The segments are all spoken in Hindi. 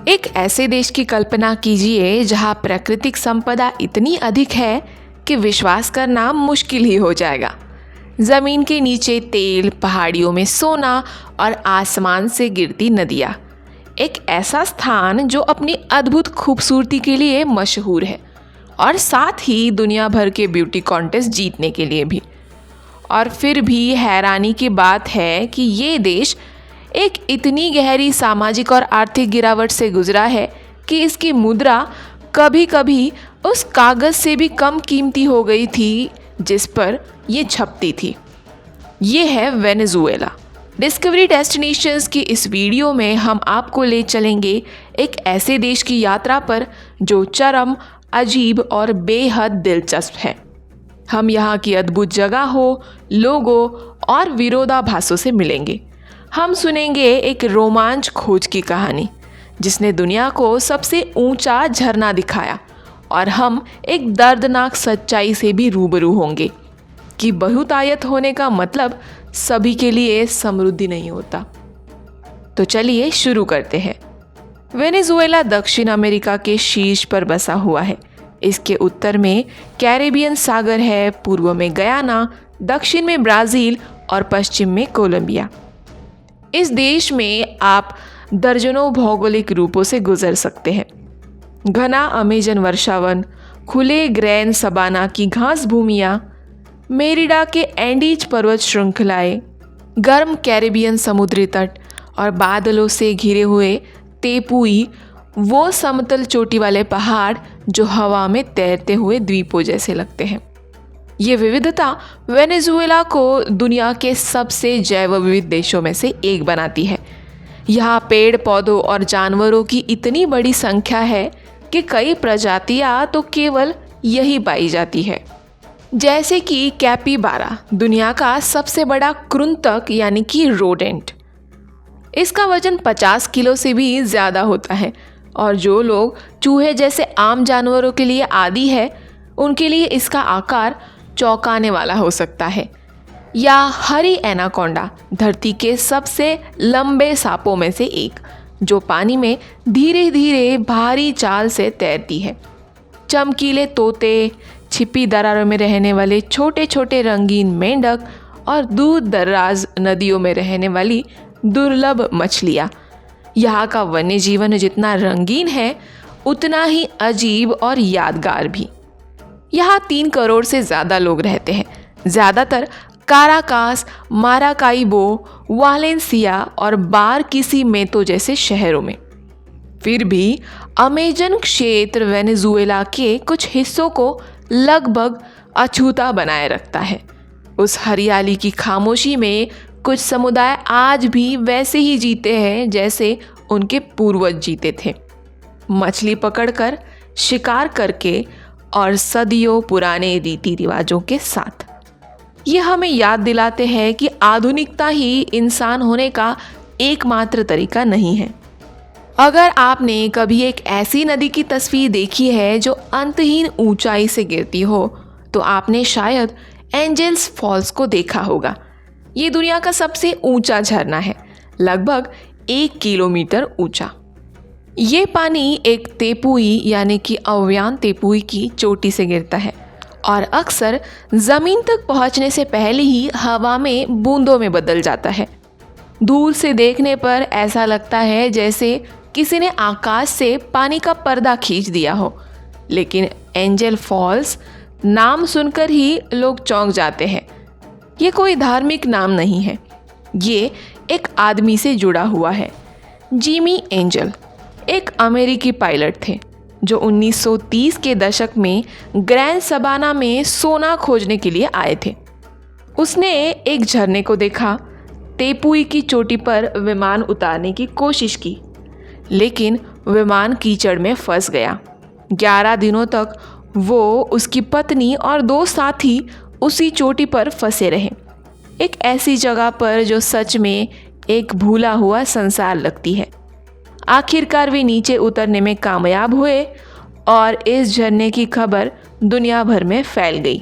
एक ऐसे देश की कल्पना कीजिए जहां प्राकृतिक संपदा इतनी अधिक है कि विश्वास करना मुश्किल ही हो जाएगा। जमीन के नीचे तेल, पहाड़ियों में सोना और आसमान से गिरती नदियाँ। एक ऐसा स्थान जो अपनी अद्भुत खूबसूरती के लिए मशहूर है और साथ ही दुनिया भर के ब्यूटी कॉन्टेस्ट जीतने के लिए भी। और फिर भी हैरानी की बात है कि ये देश एक इतनी गहरी सामाजिक और आर्थिक गिरावट से गुजरा है कि इसकी मुद्रा कभी कभी उस कागज़ से भी कम कीमती हो गई थी जिस पर ये छपती थी। ये है वेनेजुएला। डिस्कवरी डेस्टिनेशंस की इस वीडियो में हम आपको ले चलेंगे एक ऐसे देश की यात्रा पर जो चरम, अजीब और बेहद दिलचस्प है। हम यहाँ की अद्भुत जगहों, लोगों और विरोधाभासों से मिलेंगे। हम सुनेंगे एक रोमांच खोज की कहानी जिसने दुनिया को सबसे ऊंचा झरना दिखाया, और हम एक दर्दनाक सच्चाई से भी रूबरू होंगे कि बहुतायत होने का मतलब सभी के लिए समृद्धि नहीं होता। तो चलिए शुरू करते हैं। वेनेजुएला दक्षिण अमेरिका के शीर्ष पर बसा हुआ है। इसके उत्तर में कैरेबियन सागर है, पूर्व में गयाना, दक्षिण में ब्राज़ील और पश्चिम में कोलंबिया। इस देश में आप दर्जनों भौगोलिक रूपों से गुजर सकते हैं। घना अमेजन वर्षावन, खुले ग्रैन सबाना की घास भूमियाँ, मेरिडा के एंडीज पर्वत श्रृंखलाएँ, गर्म कैरेबियन समुद्री तट और बादलों से घिरे हुए तेपुई, वो समतल चोटी वाले पहाड़ जो हवा में तैरते हुए द्वीपों जैसे लगते हैं। ये विविधता वेनेजुएला को दुनिया के सबसे जैव विविध देशों में से एक बनाती है। यहाँ पेड़ पौधों और जानवरों की इतनी बड़ी संख्या है कि कई प्रजातियाँ तो केवल यही पाई जाती है, जैसे कि कैपिबारा, दुनिया का सबसे बड़ा कृंतक यानी कि रोडेंट। इसका वजन 50 किलो से भी ज़्यादा होता है, और जो लोग चूहे जैसे आम जानवरों के लिए आदी है उनके लिए इसका आकार चौंकाने वाला हो सकता है। या हरी एनाकोंडा, धरती के सबसे लंबे सांपों में से एक, जो पानी में धीरे धीरे भारी चाल से तैरती है। चमकीले तोते, छिपी दरारों में रहने वाले छोटे छोटे रंगीन मेंढक और दूर दराज नदियों में रहने वाली दुर्लभ मछलियाँ। यहाँ का वन्य जीवन जितना रंगीन है उतना ही अजीब और यादगार भी। यहाँ 3 करोड़ से ज़्यादा लोग रहते हैं, ज़्यादातर काराकास, माराकाइबो, वालेंसिया और बारकिसिमेतो जैसे शहरों में। फिर भी अमेजन क्षेत्र वेनेजुएला के कुछ हिस्सों को लगभग अछूता बनाए रखता है। उस हरियाली की खामोशी में कुछ समुदाय आज भी वैसे ही जीते हैं जैसे उनके पूर्वज जीते थे, मछली पकड़कर, शिकार करके और सदियों पुराने रीति रिवाजों के साथ। ये हमें याद दिलाते हैं कि आधुनिकता ही इंसान होने का एकमात्र तरीका नहीं है। अगर आपने कभी एक ऐसी नदी की तस्वीर देखी है जो अंतहीन ऊंचाई से गिरती हो, तो आपने शायद एंजल्स फॉल्स को देखा होगा। ये दुनिया का सबसे ऊंचा झरना है, लगभग 1 किलोमीटर ऊंचा। ये पानी एक तेपुई यानी कि अव्यान तेपुई की चोटी से गिरता है और अक्सर ज़मीन तक पहुंचने से पहले ही हवा में बूंदों में बदल जाता है। दूर से देखने पर ऐसा लगता है जैसे किसी ने आकाश से पानी का पर्दा खींच दिया हो, लेकिन एंजल फॉल्स नाम सुनकर ही लोग चौंक जाते हैं। ये कोई धार्मिक नाम नहीं है, ये एक आदमी से जुड़ा हुआ है। जिमी एंजल एक अमेरिकी पायलट थे जो 1930 के दशक में ग्रैंड सबाना में सोना खोजने के लिए आए थे। उसने एक झरने को देखा, तेपुई की चोटी पर विमान उतारने की कोशिश की, लेकिन विमान कीचड़ में फंस गया। 11 दिनों तक वो, उसकी पत्नी और 2 साथी उसी चोटी पर फंसे रहे, एक ऐसी जगह पर जो सच में एक भूला हुआ संसार लगती है। आखिरकार वे नीचे उतरने में कामयाब हुए और इस झरने की खबर दुनिया भर में फैल गई।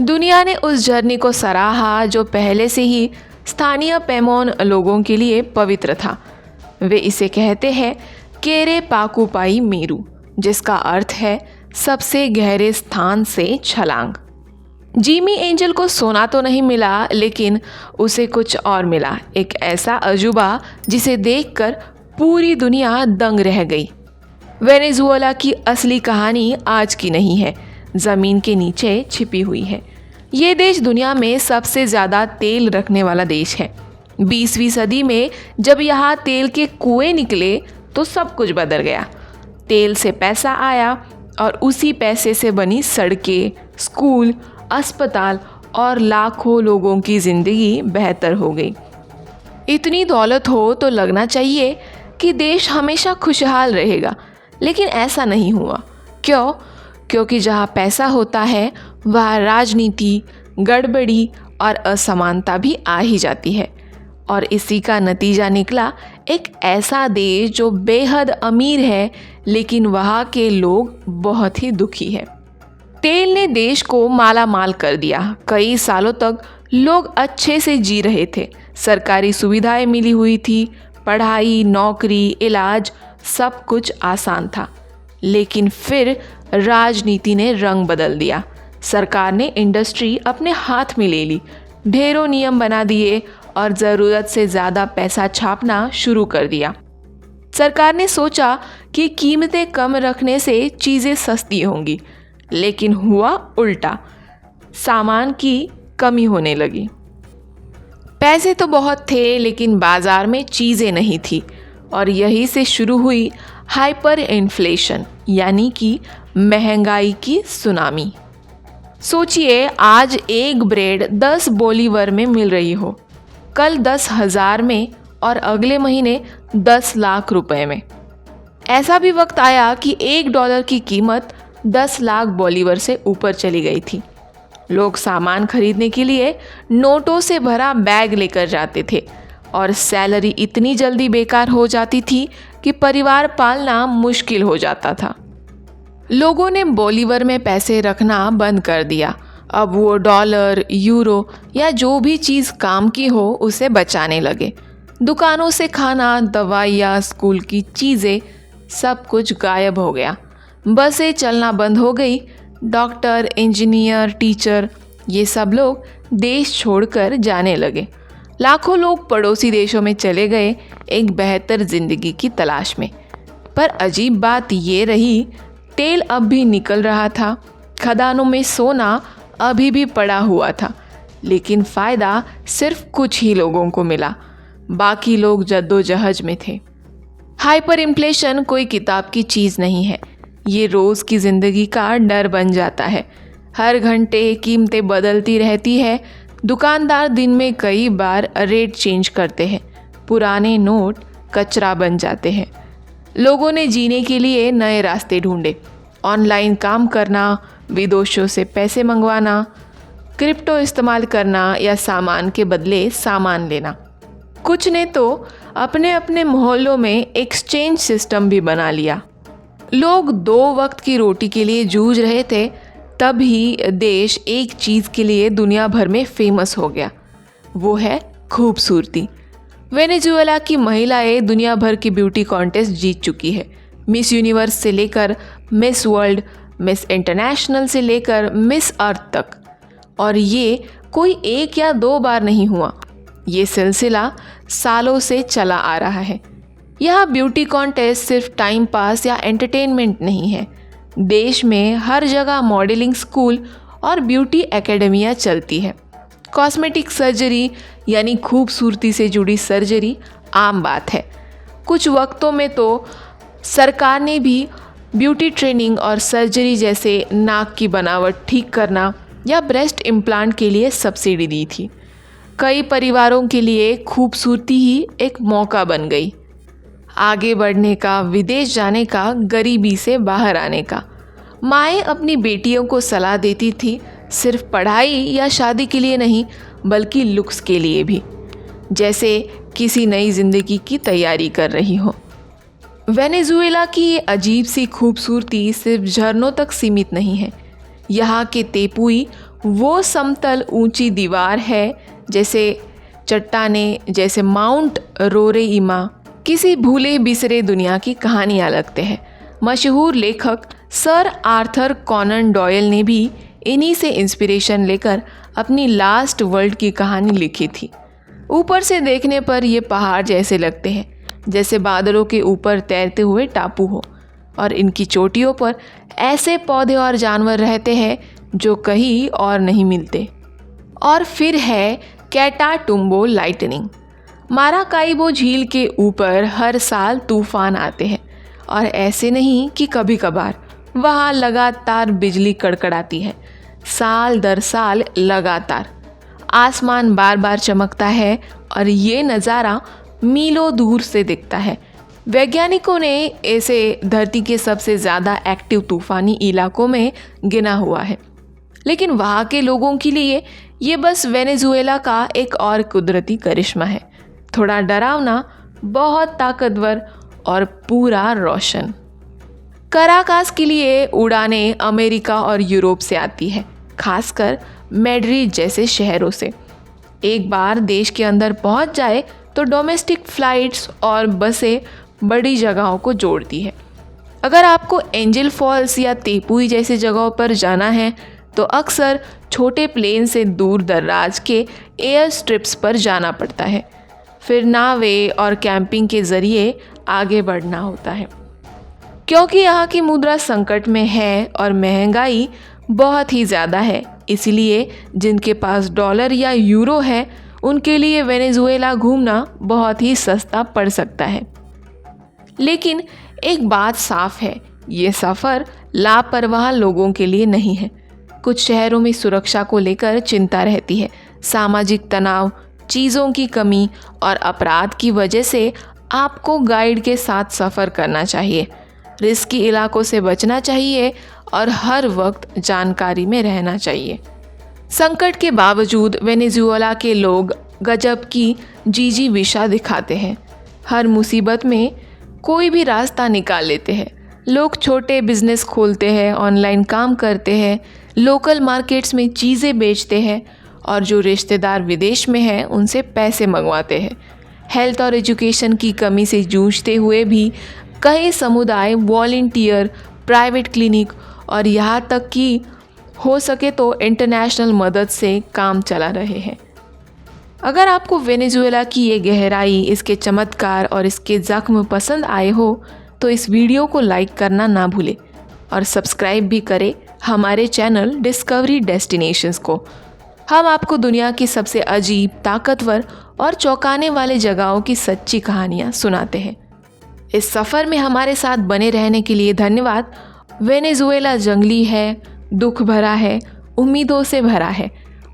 दुनिया ने उस झरने को सराहा जो पहले से ही स्थानीय पेमोन लोगों के लिए पवित्र था। वे इसे कहते हैं केरे पाकुपाई मेरू, जिसका अर्थ है सबसे गहरे स्थान से छलांग। जिमी एंजल को सोना तो नहीं मिला, लेकिन उसे कुछ और मिला, एक ऐसा अजूबा जिसे देखकर पूरी दुनिया दंग रह गई। वेनेजुएला की असली कहानी आज की नहीं है, ज़मीन के नीचे छिपी हुई है। ये देश दुनिया में सबसे ज़्यादा तेल रखने वाला देश है। 20वीं सदी में जब यहाँ तेल के कुएं निकले तो सब कुछ बदल गया। तेल से पैसा आया और उसी पैसे से बनी सड़कें, स्कूल, अस्पताल और लाखों लोगों की ज़िंदगी बेहतर हो गई। इतनी दौलत हो तो लगना चाहिए कि देश हमेशा खुशहाल रहेगा, लेकिन ऐसा नहीं हुआ। क्यों? क्योंकि जहाँ पैसा होता है वहाँ राजनीति, गड़बड़ी और असमानता भी आ ही जाती है। और इसी का नतीजा निकला एक ऐसा देश जो बेहद अमीर है, लेकिन वहाँ के लोग बहुत ही दुखी है। तेल ने देश को माला माल कर दिया। कई सालों तक लोग अच्छे से जी रहे थे, सरकारी सुविधाएं मिली हुई थी, पढ़ाई, नौकरी, इलाज, सब कुछ आसान था। लेकिन फिर राजनीति ने रंग बदल दिया। सरकार ने इंडस्ट्री अपने हाथ में ले ली, ढेरों नियम बना दिए और ज़रूरत से ज़्यादा पैसा छापना शुरू कर दिया। सरकार ने सोचा कि कीमतें कम रखने से चीज़ें सस्ती होंगी, लेकिन हुआ उल्टा, सामान की कमी होने लगी। पैसे तो बहुत थे, लेकिन बाज़ार में चीज़ें नहीं थी, और यही से शुरू हुई हाइपर इन्फ्लेशन, यानी कि महंगाई की सुनामी। सोचिए, आज एक ब्रेड 10 बोलीवर में मिल रही हो, कल 10,000 में और अगले महीने 10 लाख रुपए में। ऐसा भी वक्त आया कि $1 की कीमत 10 लाख बोलीवर से ऊपर चली गई थी। लोग सामान खरीदने के लिए नोटों से भरा बैग लेकर जाते थे और सैलरी इतनी जल्दी बेकार हो जाती थी कि परिवार पालना मुश्किल हो जाता था। लोगों ने बोलीवर में पैसे रखना बंद कर दिया। अब वो डॉलर, यूरो या जो भी चीज़ काम की हो उसे बचाने लगे। दुकानों से खाना, दवाइयाँ, स्कूल की चीज़ें, सब कुछ गायब हो गया। बसें चलना बंद हो गई। डॉक्टर, इंजीनियर, टीचर, ये सब लोग देश छोड़कर जाने लगे। लाखों लोग पड़ोसी देशों में चले गए एक बेहतर ज़िंदगी की तलाश में। पर अजीब बात ये रही, तेल अब भी निकल रहा था, खदानों में सोना अभी भी पड़ा हुआ था, लेकिन फ़ायदा सिर्फ कुछ ही लोगों को मिला। बाकी लोग जद्दोजहद में थे। हाइपर इन्फ्लेशन कोई किताब की चीज़ नहीं है, ये रोज़ की ज़िंदगी का डर बन जाता है। हर घंटे कीमतें बदलती रहती है। दुकानदार दिन में कई बार रेट चेंज करते हैं। पुराने नोट कचरा बन जाते हैं। लोगों ने जीने के लिए नए रास्ते ढूंढे। ऑनलाइन काम करना, विदेशों से पैसे मंगवाना, क्रिप्टो इस्तेमाल करना या सामान के बदले सामान लेना। कुछ ने तो अपने अपने मोहल्लों में एक्सचेंज सिस्टम भी बना लिया। लोग 2 वक्त की रोटी के लिए जूझ रहे थे, तभी देश एक चीज़ के लिए दुनिया भर में फेमस हो गया, वो है खूबसूरती। वेनेजुएला की महिलाएं दुनिया भर की ब्यूटी कॉन्टेस्ट जीत चुकी है। मिस यूनिवर्स से लेकर मिस वर्ल्ड, मिस इंटरनेशनल से लेकर मिस अर्थ तक। और ये कोई 1 या 2 बार नहीं हुआ, ये सिलसिला सालों से चला आ रहा है। यह ब्यूटी कॉन्टेस्ट सिर्फ टाइम पास या एंटरटेनमेंट नहीं है। देश में हर जगह मॉडलिंग स्कूल और ब्यूटी एकेडमियाँ चलती है। कॉस्मेटिक सर्जरी यानी खूबसूरती से जुड़ी सर्जरी आम बात है। कुछ वक्तों में तो सरकार ने भी ब्यूटी ट्रेनिंग और सर्जरी जैसे नाक की बनावट ठीक करना या ब्रेस्ट इम्प्लांट के लिए सब्सिडी दी थी। कई परिवारों के लिए खूबसूरती ही एक मौका बन गई, आगे बढ़ने का, विदेश जाने का, गरीबी से बाहर आने का। माएँ अपनी बेटियों को सलाह देती थी, सिर्फ पढ़ाई या शादी के लिए नहीं, बल्कि लुक्स के लिए भी, जैसे किसी नई ज़िंदगी की तैयारी कर रही हो। वेनेजुएला की ये अजीब सी खूबसूरती सिर्फ झरनों तक सीमित नहीं है। यहाँ के तेपुई वो समतल ऊंची दीवार है, जैसे चट्टानें, जैसे माउंट रोरेइमा, किसी भूले बिसरे दुनिया की कहानियाँ लगते हैं। मशहूर लेखक सर आर्थर कॉनन डॉयल ने भी इन्हीं से इंस्पिरेशन लेकर अपनी लास्ट वर्ल्ड की कहानी लिखी थी। ऊपर से देखने पर ये पहाड़ जैसे लगते हैं, जैसे बादलों के ऊपर तैरते हुए टापू हो, और इनकी चोटियों पर ऐसे पौधे और जानवर रहते हैं जो कहीं और नहीं मिलते। और फिर है कैटाटुम्बो लाइटनिंग। माराकाइबो झील के ऊपर हर साल तूफान आते हैं, और ऐसे नहीं कि कभी कभार, वहाँ लगातार बिजली कड़कड़ाती है, साल दर साल लगातार। आसमान बार बार चमकता है और ये नज़ारा मीलों दूर से दिखता है। वैज्ञानिकों ने इसे धरती के सबसे ज़्यादा एक्टिव तूफ़ानी इलाकों में गिना हुआ है। लेकिन वहाँ के लोगों के लिए ये बस वेनेजुएला का एक और कुदरती करिश्मा है, थोड़ा डरावना, बहुत ताकतवर और पूरा रोशन। कराकास के लिए उड़ानें अमेरिका और यूरोप से आती है, खासकर मैड्रिड जैसे शहरों से। एक बार देश के अंदर पहुंच जाए तो डोमेस्टिक फ़्लाइट्स और बसें बड़ी जगहों को जोड़ती है। अगर आपको एंजल फॉल्स या तेपुई जैसी जगहों पर जाना है तो अक्सर छोटे प्लेन से दूर दराज के एयर स्ट्रिप्स पर जाना पड़ता है, फिर नावें और कैंपिंग के ज़रिए आगे बढ़ना होता है। क्योंकि यहाँ की मुद्रा संकट में है और महंगाई बहुत ही ज़्यादा है, इसलिए जिनके पास डॉलर या यूरो है उनके लिए वेनेजुएला घूमना बहुत ही सस्ता पड़ सकता है। लेकिन एक बात साफ है, ये सफ़र लापरवाह लोगों के लिए नहीं है। कुछ शहरों में सुरक्षा को लेकर चिंता रहती है, सामाजिक तनाव, चीज़ों की कमी और अपराध की वजह से आपको गाइड के साथ सफ़र करना चाहिए, रिस्की इलाकों से बचना चाहिए और हर वक्त जानकारी में रहना चाहिए। संकट के बावजूद वेनेजुएला के लोग गजब की जीजी विशा दिखाते हैं। हर मुसीबत में कोई भी रास्ता निकाल लेते हैं। लोग छोटे बिजनेस खोलते हैं, ऑनलाइन काम करते हैं, लोकल मार्केट्स में चीज़ें बेचते हैं और जो रिश्तेदार विदेश में हैं उनसे पैसे मंगवाते हैं। हेल्थ और एजुकेशन की कमी से जूझते हुए भी कई समुदाय वॉलंटियर, प्राइवेट क्लिनिक और यहाँ तक कि हो सके तो इंटरनेशनल मदद से काम चला रहे हैं। अगर आपको वेनेजुएला की ये गहराई, इसके चमत्कार और इसके ज़ख्म पसंद आए हो तो इस वीडियो को लाइक करना ना भूलें और सब्सक्राइब भी करें हमारे चैनल डिस्कवरी डेस्टिनेशंस को। हम आपको दुनिया की सबसे अजीब, ताकतवर और चौंकाने वाले जगहों की सच्ची कहानियाँ सुनाते हैं। इस सफ़र में हमारे साथ बने रहने के लिए धन्यवाद। वेनेजुएला जंगली है, दुख भरा है, उम्मीदों से भरा है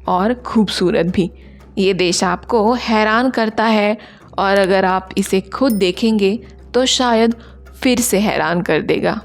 और खूबसूरत भी। ये देश आपको हैरान करता है और अगर आप इसे खुद देखेंगे तो शायद फिर से हैरान कर देगा।